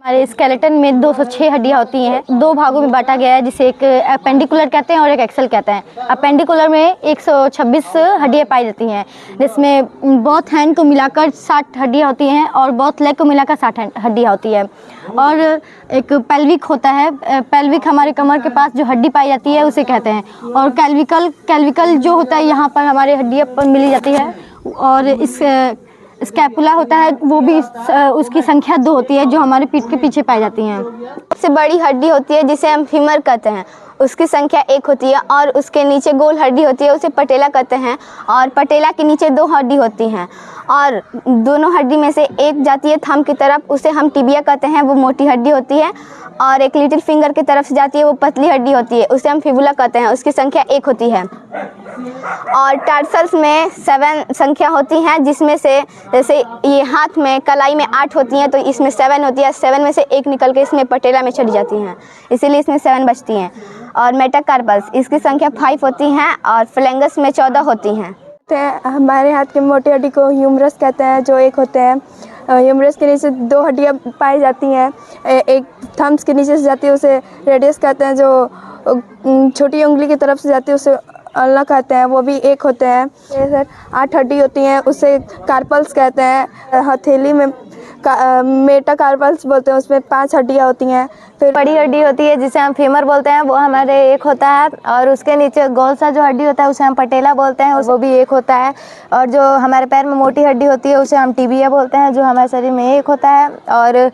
हमारे स्केलेटन में 206 हड्डियां होती हैं। दो भागों में बांटा गया है, जिसे एक अपेंडिकुलर कहते हैं और एक एक्सल कहते हैं। अपेंडिकुलर में 126 हड्डियां पाई जाती हैं, जिसमें बोथ हैंड को मिलाकर 60 हड्डियां होती हैं और बोथ लेग को मिलाकर 60 हड्डियां होती है। और एक पेल्विक होता है। पेल्विक हमारे कमर के पास जो हड्डी पाई जाती है उसे कहते हैं। और कैल्विकल जो होता है यहाँ पर हमारे हड्डियाँ पर मिली जाती है। और इस स्कैपुला होता है, वो भी उसकी संख्या 2 होती है, जो हमारे पीठ के पीछे पाई जाती हैं। सबसे बड़ी हड्डी होती है जिसे हम फीमर कहते हैं, उसकी संख्या 1 होती है। और उसके नीचे गोल हड्डी होती है, उसे पटेला कहते हैं। और पटेला के नीचे 2 हड्डी होती हैं, और दोनों हड्डी में से एक जाती है थंब की तरफ, उसे हम टिबिया कहते हैं, वो मोटी हड्डी होती है। और एक लिटिल फिंगर की तरफ से जाती है, वो पतली हड्डी होती है, उसे हम फिबुला कहते हैं, उसकी संख्या 1 होती है। और टार्सल्स में 7 संख्या होती हैं, जिसमें से जैसे ये हाथ में कलाई में 8 होती हैं, तो इसमें 7 होती है। 7 में से एक निकल के इसमें पटेला में चली जाती हैं, इसीलिए इसमें 7 बचती हैं। और मेटाकार्पल्स, इसकी संख्या 5 होती हैं। और फ्लैंगस में 14 होती हैं। हमारे हाथ के मोटी हड्डी को ह्यूमरस कहते हैं, जो एक होते हैं। ह्यूमरस के नीचे 2 हड्डियाँ पाई जाती हैं। एक थम्स के नीचे से जाती है, उसे रेडियस कहते हैं। जो छोटी उंगली की तरफ से जाती है उसे अल्ना कहते हैं, वो भी एक होते हैं। 8 हड्डी होती हैं, उसे कार्पल्स कहते हैं। हथेली में मेटाकार्पल्स बोलते हैं, उसमें 5 हड्डियाँ होती हैं। फिर बड़ी हड्डी होती है जिसे हम फीमर बोलते हैं, वो हमारे एक होता है। और उसके नीचे गोल सा जो हड्डी होता है उसे हम पटेला बोलते हैं, वो भी एक होता है। और जो हमारे पैर में मोटी हड्डी होती है उसे हम टिबिया बोलते हैं, जो हमारे शरीर में एक होता है। और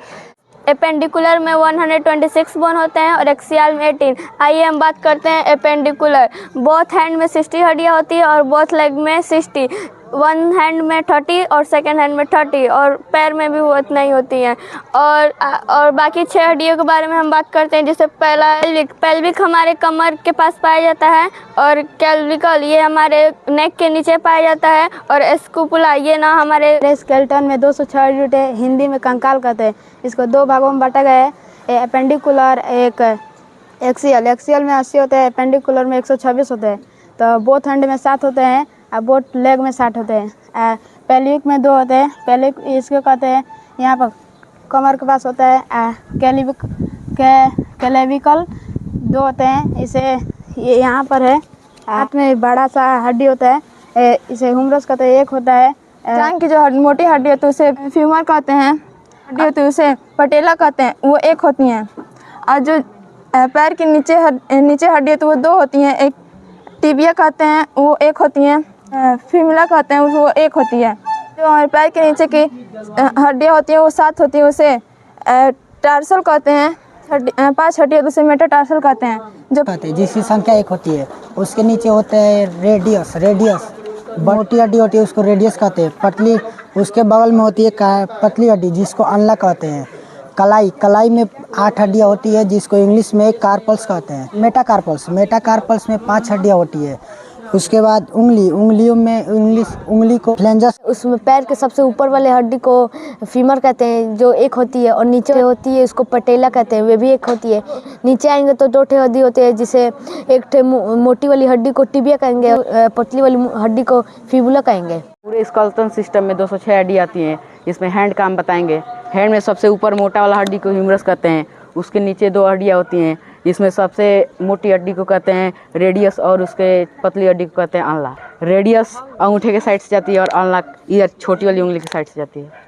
एपेंडिकुलर में 126 बोन होते हैं और एक्सियल में 18। आइए हम बात करते हैं एपेंडिकुलर। बोथ हैंड में 60 हड्डियाँ होती है और बोथ लेग में 60। 1 हैंड में 30 और सेकेंड हैंड में 30, और पैर में भी वो इतना ही होती हैं। और बाकी 6 हड्डियों के बारे में हम बात करते हैं, जैसे पहला पेल्विक हमारे कमर के पास पाया जाता है। और कैल्विकल ये हमारे नेक के नीचे पाया जाता है। और स्कूपुला ये ना हमारे स्केलेटन में 206 हड्डी, हिंदी में कंकाल कहते हैं। इसको 2 भागों में बांटा गया है, अपेंडिकुलर एक एक्सियल। एक्सियल में 80 होते हैं, अपेंडिकुलर में 126 होते हैं। तो बोथ हैंड में 7 होते हैं और बोथ लेग में 60 होते हैं। पेल्विक में 2 होते हैं। पेल्विक इसको कहते हैं, यहाँ पर कमर के पास होता है। क्लेविकल 2 होते हैं, इसे ये यहाँ पर है। हाथ में बड़ा सा हड्डी होता है, इसे ह्यूमरस कहते हैं, एक होता है। टांग की जो मोटी हड्डी होती है उसे फ्यूमर कहते हैं। हड्डी होती है उसे पटेला कहते हैं, वो एक होती हैं। और जो पैर के नीचे हड्डी है तो वो 2 होती हैं। एक टिबिया कहते हैं, वो एक होती हैं। फिमुला कहते हैं, वो एक होती है। जो हमारे पैर के नीचे की हड्डियाँ होती हैं वो 7 होती हैं, उसे टार्सल कहते हैं। 5 हड्डियाँ तो उसे मेटाटार्सल कहते हैं। जो कहते हैं जिसकी संख्या 1 होती है, उसके नीचे होते हैं रेडियस। मोटी हड्डी होती है उसको रेडियस कहते हैं। पतली उसके बगल में होती है पतली हड्डी, जिसको अनला कहते हैं। कलाई में 8 हड्डियाँ होती है, जिसको इंग्लिश में कार्पल्स कहते हैं। मेटाकार्पल्स में 5 हड्डियाँ होती है। उसके बाद उंगलियों में उंगली को फ्लेंजस। उसमें पैर के सबसे ऊपर वाले हड्डी को फीमर कहते हैं, जो एक होती है। और नीचे होती है उसको पटेला कहते हैं, वे भी एक होती है। नीचे आएंगे तो 2 हड्डी होती है, जिसे एक मोटी वाली हड्डी को टिबिया कहेंगे, पतली वाली हड्डी को फिबुला कहेंगे। पूरे स्केलेटन सिस्टम में 206 हड्डी आती हैं। इसमें हैंड का हम बताएंगे। हैंड में सबसे ऊपर मोटा वाला हड्डी को ह्यूमरस कहते हैं। उसके नीचे 2 हड्डियाँ होती हैं, इसमें सबसे मोटी हड्डी को कहते हैं रेडियस, और उसके पतली हड्डी को कहते हैं अनला। रेडियस अंगूठे के साइड से जाती है और अनला इधर छोटी वाली उंगली की साइड से जाती है।